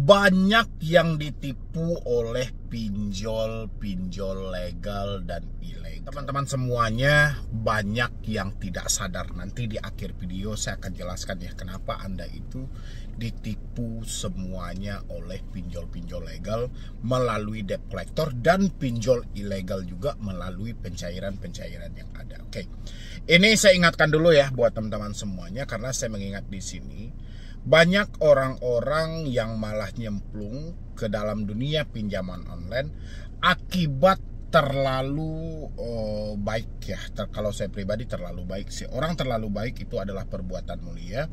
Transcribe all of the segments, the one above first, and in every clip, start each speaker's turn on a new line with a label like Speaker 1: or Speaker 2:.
Speaker 1: banyak yang ditipu oleh pinjol legal dan ilegal. Teman-teman semuanya, banyak yang tidak sadar. Nanti di akhir video saya akan jelaskan ya kenapa Anda itu ditipu semuanya oleh pinjol legal melalui debt collector dan pinjol ilegal juga melalui pencairan-pencairan yang ada. Oke. Ini saya ingatkan dulu ya buat teman-teman semuanya karena saya mengingat di sini banyak orang-orang yang malah nyemplung ke dalam dunia pinjaman online akibat terlalu baik ya. Kalau saya pribadi terlalu baik sih. Orang terlalu baik itu adalah perbuatan mulia.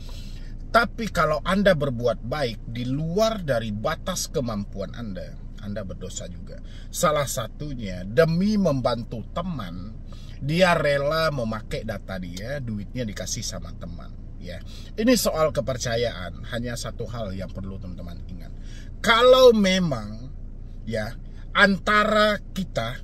Speaker 1: Tapi kalau Anda berbuat baik di luar dari batas kemampuan Anda berdosa juga. Salah satunya demi membantu teman, dia rela memakai data dia, duitnya dikasih sama teman. Ya, ini soal kepercayaan. Hanya satu hal yang perlu teman-teman ingat. Kalau memang ya antara kita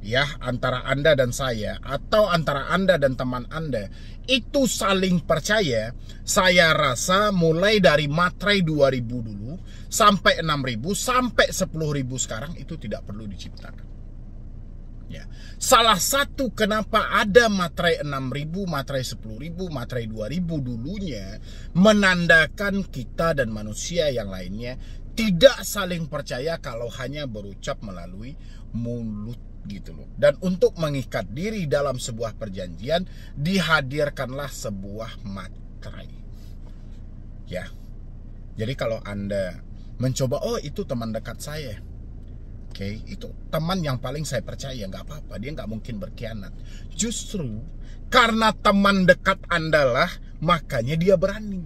Speaker 1: ya, antara Anda dan saya atau antara Anda dan teman Anda itu saling percaya, saya rasa mulai dari materai 2.000 dulu sampai 6.000 sampai 10.000 sekarang itu tidak perlu diciptakan. Ya. Salah satu kenapa ada materai 6.000, materai 10.000, materai 2.000 dulunya menandakan kita dan manusia yang lainnya tidak saling percaya kalau hanya berucap melalui mulut gitu loh. Dan untuk mengikat diri dalam sebuah perjanjian dihadirkanlah sebuah materai. Ya. Jadi kalau Anda mencoba, oh itu teman dekat saya. Oke, itu teman yang paling saya percaya, nggak apa-apa, dia nggak mungkin berkhianat. Justru karena teman dekat Anda lah, makanya dia berani.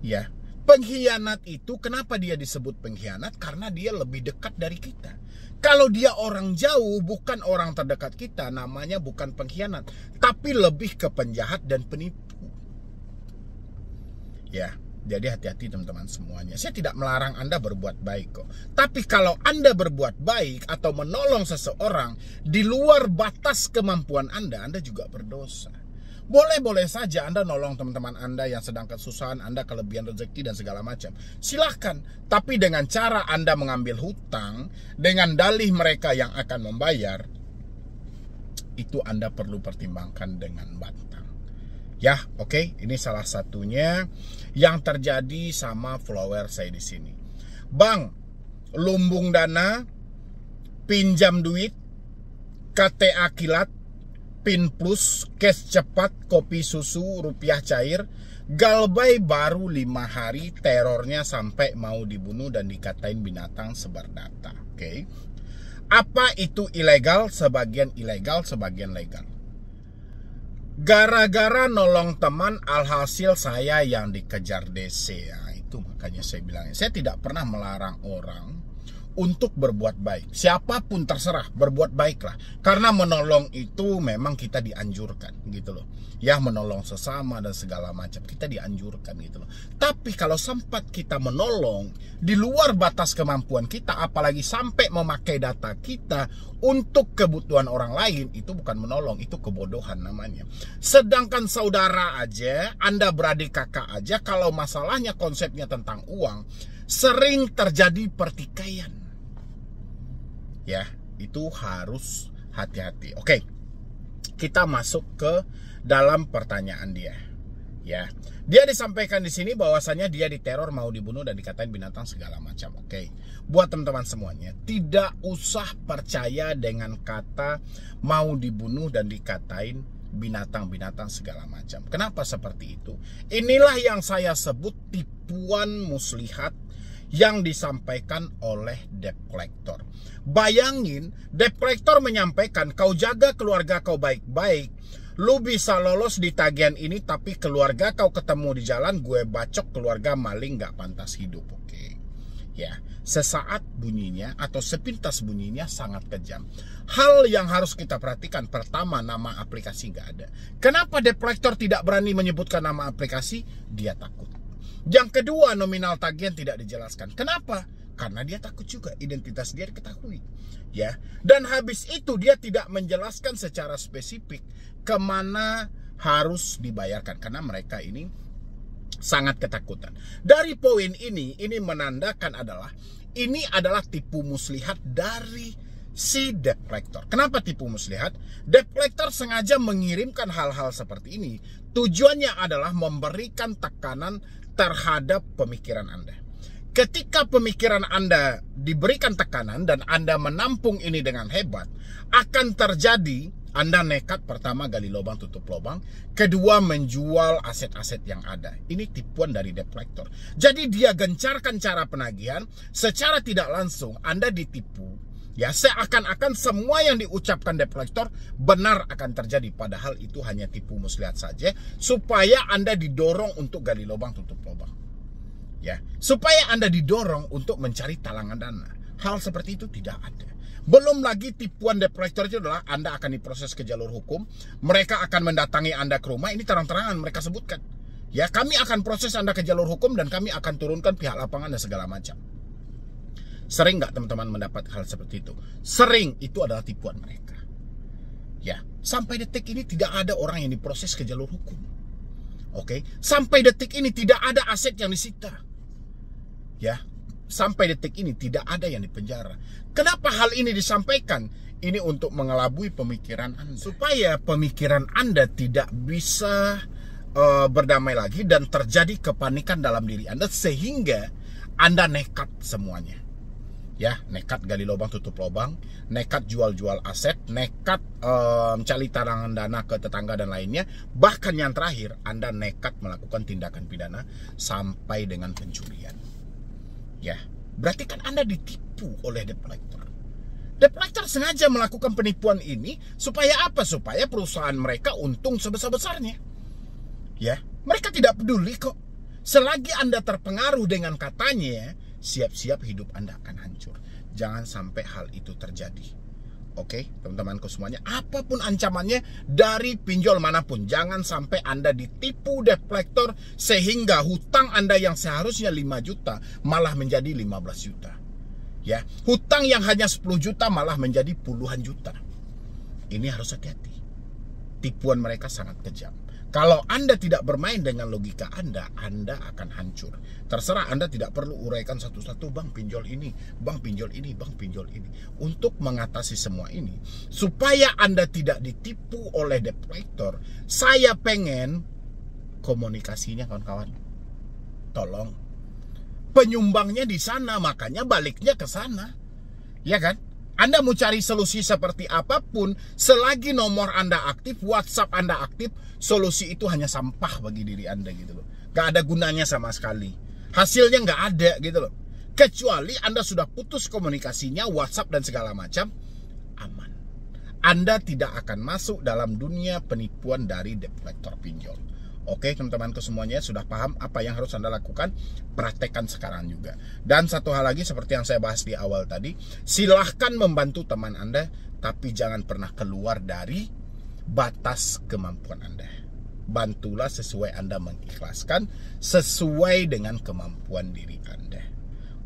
Speaker 1: Ya, pengkhianat itu kenapa dia disebut pengkhianat? Karena dia lebih dekat dari kita. Kalau dia orang jauh, bukan orang terdekat kita, namanya bukan pengkhianat, tapi lebih ke penjahat dan penipu. Ya. Jadi hati-hati teman-teman semuanya. Saya tidak melarang Anda berbuat baik kok. Tapi kalau Anda berbuat baik atau menolong seseorang di luar batas kemampuan Anda juga berdosa. Boleh-boleh saja Anda nolong teman-teman Anda yang sedang kesusahan, Anda kelebihan rezeki dan segala macam. Silahkan. Tapi dengan cara Anda mengambil hutang, dengan dalih mereka yang akan membayar, itu Anda perlu pertimbangkan dengan matang. Ya, oke. Ini salah satunya yang terjadi sama follower saya di sini. Bang, lumbung dana, pinjam duit, KTA kilat, PIN plus, cash cepat, kopi susu, rupiah cair, galbay baru 5 hari, terornya sampai mau dibunuh dan dikatain binatang sebar data. Oke. Apa itu ilegal? Sebagian ilegal, sebagian legal. Gara-gara nolong teman, alhasil saya yang dikejar DC. Ya, itu makanya saya bilang, saya tidak pernah melarang orang untuk berbuat baik. Siapapun terserah, berbuat baiklah. Karena menolong itu memang kita dianjurkan gitu loh. Ya, menolong sesama dan segala macam kita dianjurkan gitu loh. Tapi kalau sempat kita menolong di luar batas kemampuan kita, apalagi sampai memakai data kita untuk kebutuhan orang lain, itu bukan menolong, itu kebodohan namanya. Sedangkan saudara aja, Anda beradik kakak aja, kalau masalahnya konsepnya tentang uang, sering terjadi pertikaian. Ya, itu harus hati-hati. Oke, kita masuk ke dalam pertanyaan dia. Ya, dia disampaikan di sini bahwasannya dia diteror, mau dibunuh dan dikatain binatang segala macam. Oke, buat teman-teman semuanya, tidak usah percaya dengan kata mau dibunuh dan dikatain binatang-binatang segala macam. Kenapa seperti itu? Inilah yang saya sebut tipuan muslihat yang disampaikan oleh debt collector. Bayangin, debt collector menyampaikan, kau jaga keluarga kau baik-baik, lu bisa lolos di tagihan ini, tapi keluarga kau ketemu di jalan, gue bacok, keluarga maling gak pantas hidup. Oke. Ya, sesaat bunyinya atau sepintas bunyinya sangat kejam. Hal yang harus kita perhatikan, pertama, nama aplikasi gak ada. Kenapa debt collector tidak berani menyebutkan nama aplikasi? Dia takut. Yang kedua, nominal tagihan tidak dijelaskan. Kenapa? Karena dia takut juga identitas dia diketahui. Ya. Dan habis itu dia tidak menjelaskan secara spesifik kemana harus dibayarkan. Karena mereka ini sangat ketakutan. Dari poin ini menandakan ini adalah tipu muslihat dari si debt collector. Kenapa tipu muslihat? Debt collector sengaja mengirimkan hal-hal seperti ini. Tujuannya adalah memberikan tekanan terhadap pemikiran Anda. Ketika pemikiran Anda diberikan tekanan dan Anda menampung ini dengan hebat, akan terjadi Anda nekat pertama gali lubang tutup lubang, kedua menjual aset-aset yang ada. Ini tipuan dari debt collector. Jadi dia gencarkan cara penagihan, secara tidak langsung Anda ditipu. Ya, seakan-akan semua yang diucapkan debt collector benar akan terjadi, padahal itu hanya tipu muslihat saja supaya Anda didorong untuk gali lubang tutup lubang. Ya, supaya Anda didorong untuk mencari talangan dana. Hal seperti itu tidak ada. Belum lagi tipuan debt collector itu adalah Anda akan diproses ke jalur hukum, mereka akan mendatangi Anda ke rumah, ini terang-terangan mereka sebutkan. Ya, kami akan proses Anda ke jalur hukum dan kami akan turunkan pihak lapangan dan segala macam. Sering nggak teman-teman mendapat hal seperti itu? Sering, itu adalah tipuan mereka. Ya, sampai detik ini tidak ada orang yang diproses ke jalur hukum. Oke, sampai detik ini tidak ada aset yang disita. Ya, sampai detik ini tidak ada yang dipenjara. Kenapa hal ini disampaikan? Ini untuk mengelabui pemikiran Anda, supaya pemikiran Anda tidak bisa berdamai lagi dan terjadi kepanikan dalam diri Anda sehingga Anda nekat semuanya. Ya, nekat gali lubang tutup lubang, nekat jual-jual aset, nekat mencari talangan dana ke tetangga dan lainnya. Bahkan yang terakhir, Anda nekat melakukan tindakan pidana sampai dengan pencurian. Ya, berarti kan Anda ditipu oleh debt collector. Debt collector sengaja melakukan penipuan ini supaya apa? Supaya perusahaan mereka untung sebesar-besarnya. Ya, mereka tidak peduli kok. Selagi Anda terpengaruh dengan katanya, siap-siap hidup Anda akan hancur. Jangan sampai hal itu terjadi. Oke, teman-temanku semuanya, apapun ancamannya dari pinjol manapun, jangan sampai Anda ditipu debt collector sehingga hutang Anda yang seharusnya 5 juta malah menjadi 15 juta. Ya, hutang yang hanya 10 juta malah menjadi puluhan juta. Ini harus hati-hati. Tipuan mereka sangat kejam. Kalau Anda tidak bermain dengan logika Anda akan hancur. Terserah, Anda tidak perlu uraikan satu-satu, bang pinjol ini, bang pinjol ini, bang pinjol ini. Untuk mengatasi semua ini, supaya Anda tidak ditipu oleh debt collector, saya pengen komunikasinya kawan-kawan. Tolong. Penyumbangnya di sana, makanya baliknya ke sana. Ya kan? Anda mau cari solusi seperti apapun, selagi nomor Anda aktif, WhatsApp Anda aktif, solusi itu hanya sampah bagi diri Anda gitu loh. Gak ada gunanya sama sekali. Hasilnya gak ada gitu loh. Kecuali Anda sudah putus komunikasinya, WhatsApp dan segala macam, aman. Anda tidak akan masuk dalam dunia penipuan dari debt collector pinjol. Oke, teman-temanku semuanya sudah paham apa yang harus Anda lakukan, praktekkan sekarang juga. Dan satu hal lagi seperti yang saya bahas di awal tadi, silahkan membantu teman Anda, tapi jangan pernah keluar dari batas kemampuan Anda. Bantulah sesuai Anda mengikhlaskan, sesuai dengan kemampuan diri Anda.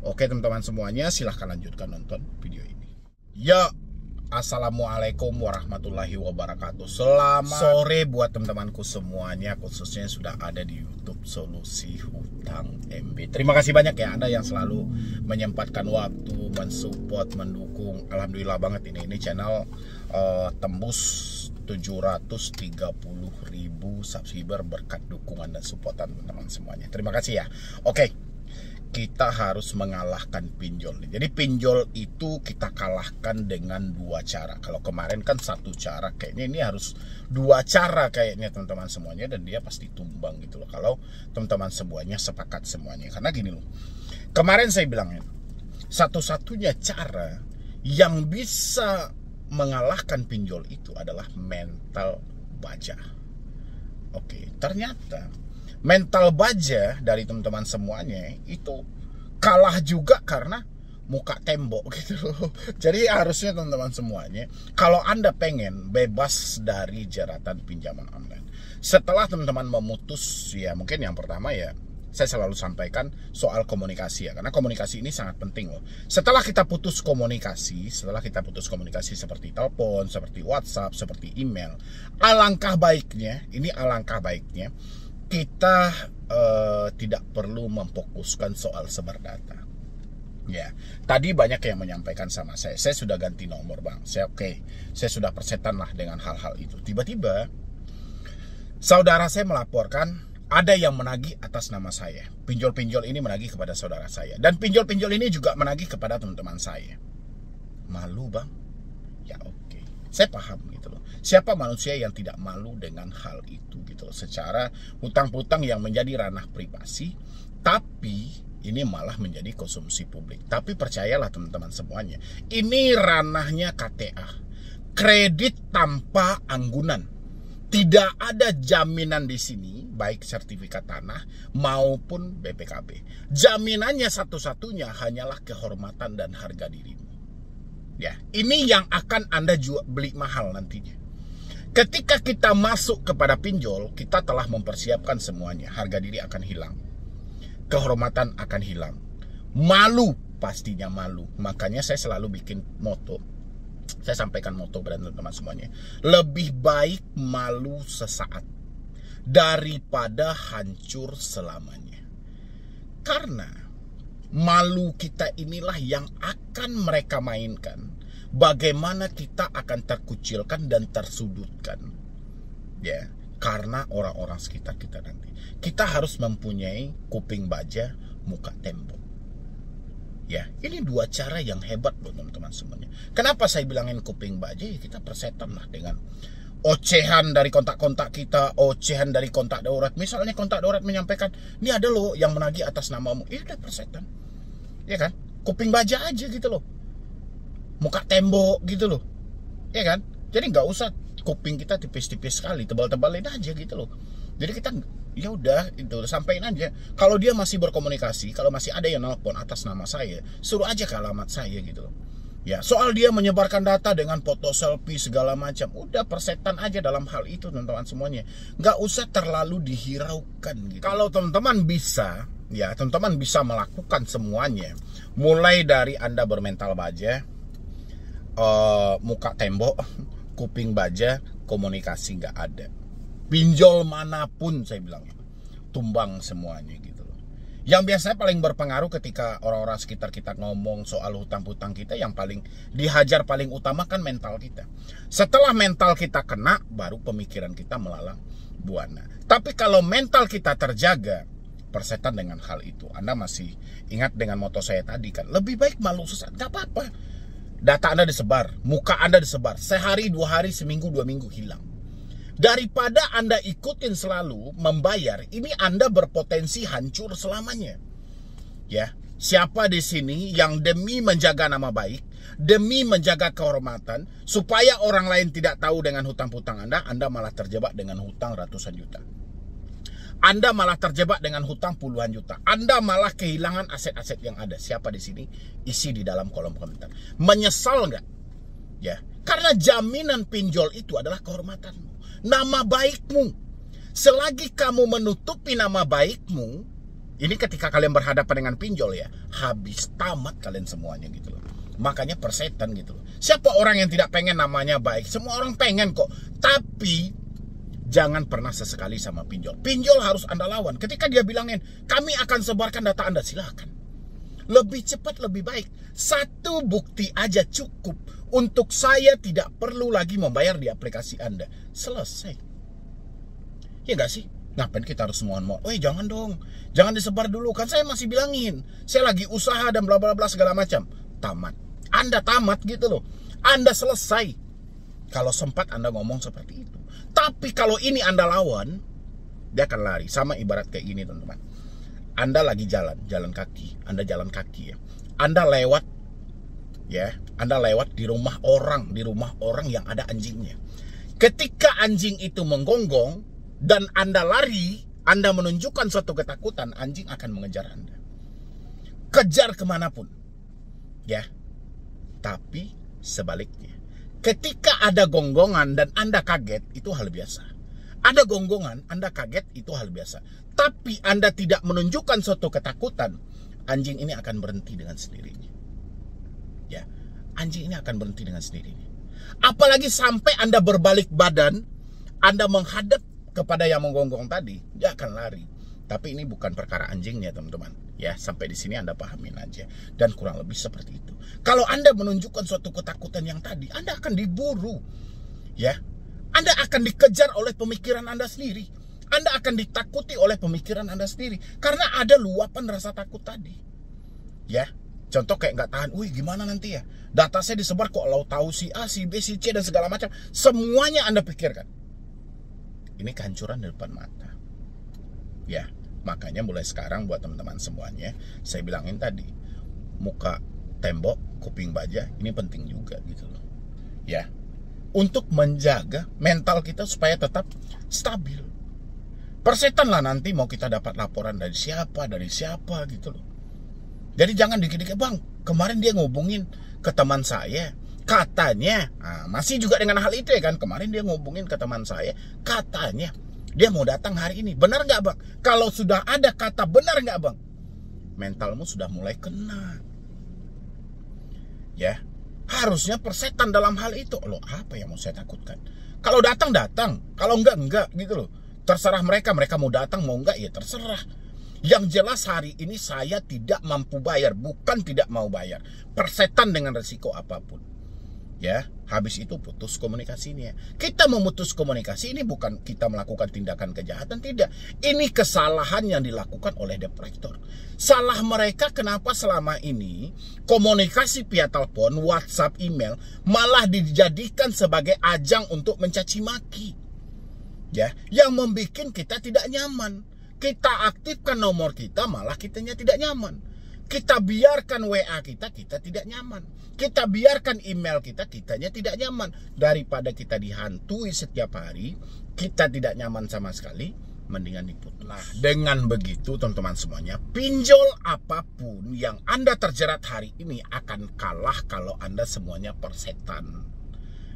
Speaker 1: Oke teman-teman semuanya, silahkan lanjutkan nonton video ini. Ya. Assalamualaikum warahmatullahi wabarakatuh. Selamat sore buat teman-temanku semuanya, khususnya yang sudah ada di YouTube Solusi Hutang MB. Terima kasih banyak ya Anda yang selalu menyempatkan waktu, mensupport, mendukung. Alhamdulillah banget ini channel tembus 730.000 subscriber berkat dukungan dan supportan teman-teman semuanya. Terima kasih ya. Oke. Kita harus mengalahkan pinjol. Jadi pinjol itu kita kalahkan dengan 2 cara. Kalau kemarin kan 1 cara, kayaknya ini harus 2 cara kayaknya teman-teman semuanya, dan dia pasti tumbang gitu loh kalau teman-teman semuanya sepakat semuanya. Karena gini loh, kemarin saya bilangnya satu-satunya cara yang bisa mengalahkan pinjol itu adalah mental baja. Oke, ternyata mental baja dari teman-teman semuanya itu kalah juga karena muka tembok gitu loh. Jadi harusnya teman-teman semuanya, kalau Anda pengen bebas dari jeratan pinjaman online, setelah teman-teman memutus, ya mungkin yang pertama ya saya selalu sampaikan soal komunikasi ya, karena komunikasi ini sangat penting loh. Setelah kita putus komunikasi seperti telepon, seperti WhatsApp, seperti email, alangkah baiknya kita tidak perlu memfokuskan soal sebar data. Ya, tadi banyak yang menyampaikan sama saya sudah ganti nomor bang, saya sudah persetan lah dengan hal-hal itu. Tiba-tiba saudara saya melaporkan ada yang menagih atas nama saya. Pinjol-pinjol ini menagih kepada saudara saya, dan pinjol-pinjol ini juga menagih kepada teman-teman saya. Malu bang? Ya oke, saya paham gitu loh. Siapa manusia yang tidak malu dengan hal itu gitu loh. Secara hutang-hutang yang menjadi ranah privasi, tapi ini malah menjadi konsumsi publik. Tapi percayalah teman-teman semuanya, ini ranahnya KTA, kredit tanpa anggunan. Tidak ada jaminan di sini, baik sertifikat tanah maupun BPKB. Jaminannya satu-satunya hanyalah kehormatan dan harga dirimu. Ya, ini yang akan Anda beli mahal nantinya. Ketika kita masuk kepada pinjol, kita telah mempersiapkan semuanya. Harga diri akan hilang, kehormatan akan hilang, malu, pastinya malu. Makanya saya selalu bikin moto, saya sampaikan moto kepada teman-teman semuanya, lebih baik malu sesaat daripada hancur selamanya. Karena malu kita inilah yang akan mereka mainkan, bagaimana kita akan terkucilkan dan tersudutkan, ya, karena orang-orang sekitar kita nanti. Kita harus mempunyai kuping baja, muka tembok. Ya, ini dua cara yang hebat loh teman-teman semuanya. Kenapa saya bilangin kuping baja? Ya, kita persetan lah dengan ocehan dari kontak-kontak kita, ocehan dari kontak darurat. Misalnya kontak darurat menyampaikan, ini ada loh yang menagih atas namamu. Ya udah persetan, ya kan? Kuping baja aja gitu loh, muka tembok gitu loh, ya kan? Jadi nggak usah kuping kita tipis-tipis sekali, tebal-tebalin aja gitu loh. Jadi kita ya udah itu sampein aja. Kalau dia masih berkomunikasi, kalau masih ada yang nelpon atas nama saya, suruh aja ke alamat saya gitu loh. Ya, soal dia menyebarkan data dengan foto selfie segala macam, udah persetan aja dalam hal itu teman-teman semuanya. Nggak usah terlalu dihiraukan gitu. Kalau teman-teman bisa, ya teman-teman bisa melakukan semuanya. Mulai dari Anda bermental baja, muka tembok, kuping baja, komunikasi nggak ada. Pinjol manapun saya bilang tumbang semuanya gitu loh. Yang biasanya paling berpengaruh ketika orang-orang sekitar kita ngomong soal hutang-hutang kita, yang paling dihajar paling utama kan mental kita. Setelah mental kita kena, baru pemikiran kita melalang buana. Tapi kalau mental kita terjaga, persetan dengan hal itu. Anda masih ingat dengan moto saya tadi kan, lebih baik malu sesaat, nggak apa-apa. Data Anda disebar, muka Anda disebar, sehari, 2 hari, seminggu, 2 minggu hilang. Daripada Anda ikutin selalu membayar, ini Anda berpotensi hancur selamanya. Ya, siapa di sini yang demi menjaga nama baik, demi menjaga kehormatan, supaya orang lain tidak tahu dengan hutang-hutang Anda malah terjebak dengan hutang ratusan juta. Anda malah terjebak dengan hutang puluhan juta. Anda malah kehilangan aset-aset yang ada. Siapa di sini? Isi di dalam kolom komentar. Menyesal nggak? Ya, karena jaminan pinjol itu adalah kehormatanmu, nama baikmu. Selagi kamu menutupi nama baikmu, ini ketika kalian berhadapan dengan pinjol ya, habis tamat kalian semuanya gitu loh. Makanya persetan gitu loh. Siapa orang yang tidak pengen namanya baik? Semua orang pengen kok. Tapi jangan pernah sesekali sama pinjol. Pinjol harus Anda lawan. Ketika dia bilangin, kami akan sebarkan data Anda, silakan. Lebih cepat lebih baik. Satu bukti aja cukup untuk saya tidak perlu lagi membayar di aplikasi Anda. Selesai. Ya nggak sih? Ngapain kita harus mohon-mohon? Jangan dong. Jangan disebar dulu. Kan saya masih bilangin, saya lagi usaha dan bla bla bla segala macam. Tamat. Anda tamat gitu loh. Anda selesai. Kalau sempat Anda ngomong seperti itu. Tapi kalau ini Anda lawan, dia akan lari. Sama ibarat kayak gini teman-teman. Anda lagi jalan kaki. Anda jalan kaki ya. Anda lewat ya, Anda lewat di rumah orang yang ada anjingnya. Ketika anjing itu menggonggong dan Anda lari, Anda menunjukkan suatu ketakutan, anjing akan mengejar Anda. Kejar kemanapun. Ya. Tapi sebaliknya, ketika ada gonggongan dan Anda kaget, itu hal biasa. Ada gonggongan, Anda kaget, itu hal biasa. Tapi Anda tidak menunjukkan suatu ketakutan, anjing ini akan berhenti dengan sendirinya. Ya, anjing ini akan berhenti dengan sendirinya. Apalagi sampai Anda berbalik badan, Anda menghadap kepada yang menggonggong tadi, dia akan lari. Tapi ini bukan perkara anjingnya, teman-teman. Ya, sampai di sini Anda pahamin aja. Dan kurang lebih seperti itu. Kalau Anda menunjukkan suatu ketakutan yang tadi, Anda akan diburu. Ya, Anda akan dikejar oleh pemikiran Anda sendiri. Anda akan ditakuti oleh pemikiran Anda sendiri. Karena ada luapan rasa takut tadi. Ya, contoh kayak nggak tahan, wih gimana nanti ya? Data saya disebar kok, kalau tahu si A, si B, si C, dan segala macam. Semuanya Anda pikirkan. Ini kehancuran di depan mata. Ya, makanya mulai sekarang buat teman-teman semuanya, saya bilangin tadi, muka tembok, kuping baja, ini penting juga gitu loh. Ya, untuk menjaga mental kita supaya tetap stabil. Persetan lah nanti mau kita dapat laporan dari siapa gitu loh. Jadi jangan dikit-dikit, bang, kemarin dia ngubungin ke teman saya, katanya, masih juga dengan hal itu ya kan, kemarin dia ngubungin ke teman saya, katanya dia mau datang hari ini. Benar nggak bang? Kalau sudah ada kata benar nggak bang, mentalmu sudah mulai kena. Ya, harusnya persetan dalam hal itu. Loh, apa yang mau saya takutkan? Kalau datang, kalau enggak gitu loh. Terserah mereka mau datang mau enggak ya terserah. Yang jelas hari ini saya tidak mampu bayar, bukan tidak mau bayar. Persetan dengan resiko apapun. Ya, habis itu putus komunikasinya. Kita memutus komunikasi ini bukan kita melakukan tindakan kejahatan, tidak. Ini kesalahan yang dilakukan oleh debt collector. Salah mereka kenapa selama ini komunikasi via telepon, WhatsApp, email malah dijadikan sebagai ajang untuk mencaci maki. Ya, yang membuat kita tidak nyaman. Kita aktifkan nomor kita, malah kitanya tidak nyaman. Kita biarkan WA kita tidak nyaman. Kita biarkan email kitanya tidak nyaman. Daripada kita dihantui setiap hari, kita tidak nyaman sama sekali, mendingan diputus. Nah, dengan begitu teman-teman semuanya, pinjol apapun yang Anda terjerat hari ini akan kalah kalau Anda semuanya persetan.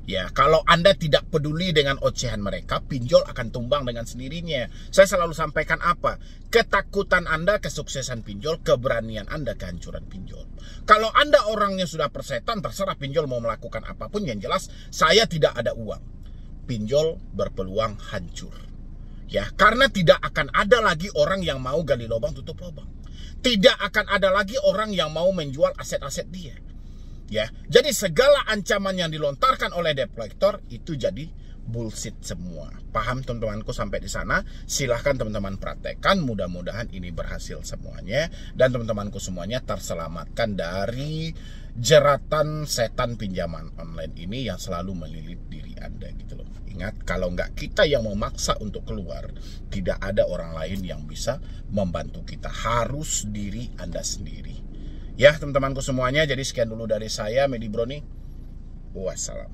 Speaker 1: Ya, kalau Anda tidak peduli dengan ocehan mereka, pinjol akan tumbang dengan sendirinya. Saya selalu sampaikan apa? Ketakutan Anda, kesuksesan pinjol, keberanian Anda, kehancuran pinjol. Kalau Anda orangnya sudah persetan, terserah pinjol mau melakukan apapun, yang jelas saya tidak ada uang. Pinjol berpeluang hancur. Ya, karena tidak akan ada lagi orang yang mau gali lubang tutup lubang. Tidak akan ada lagi orang yang mau menjual aset-aset dia. Ya, jadi segala ancaman yang dilontarkan oleh debt collector itu jadi bullshit semua. Paham teman-temanku sampai di sana? Silahkan teman-teman praktekkan. Mudah-mudahan ini berhasil semuanya dan teman-temanku semuanya terselamatkan dari jeratan setan pinjaman online ini yang selalu melilit diri Anda gitu loh. Ingat, kalau nggak kita yang memaksa untuk keluar, tidak ada orang lain yang bisa membantu kita. Harus diri Anda sendiri. Ya teman-temanku semuanya, jadi sekian dulu dari saya, Medi Brony. Wassalam.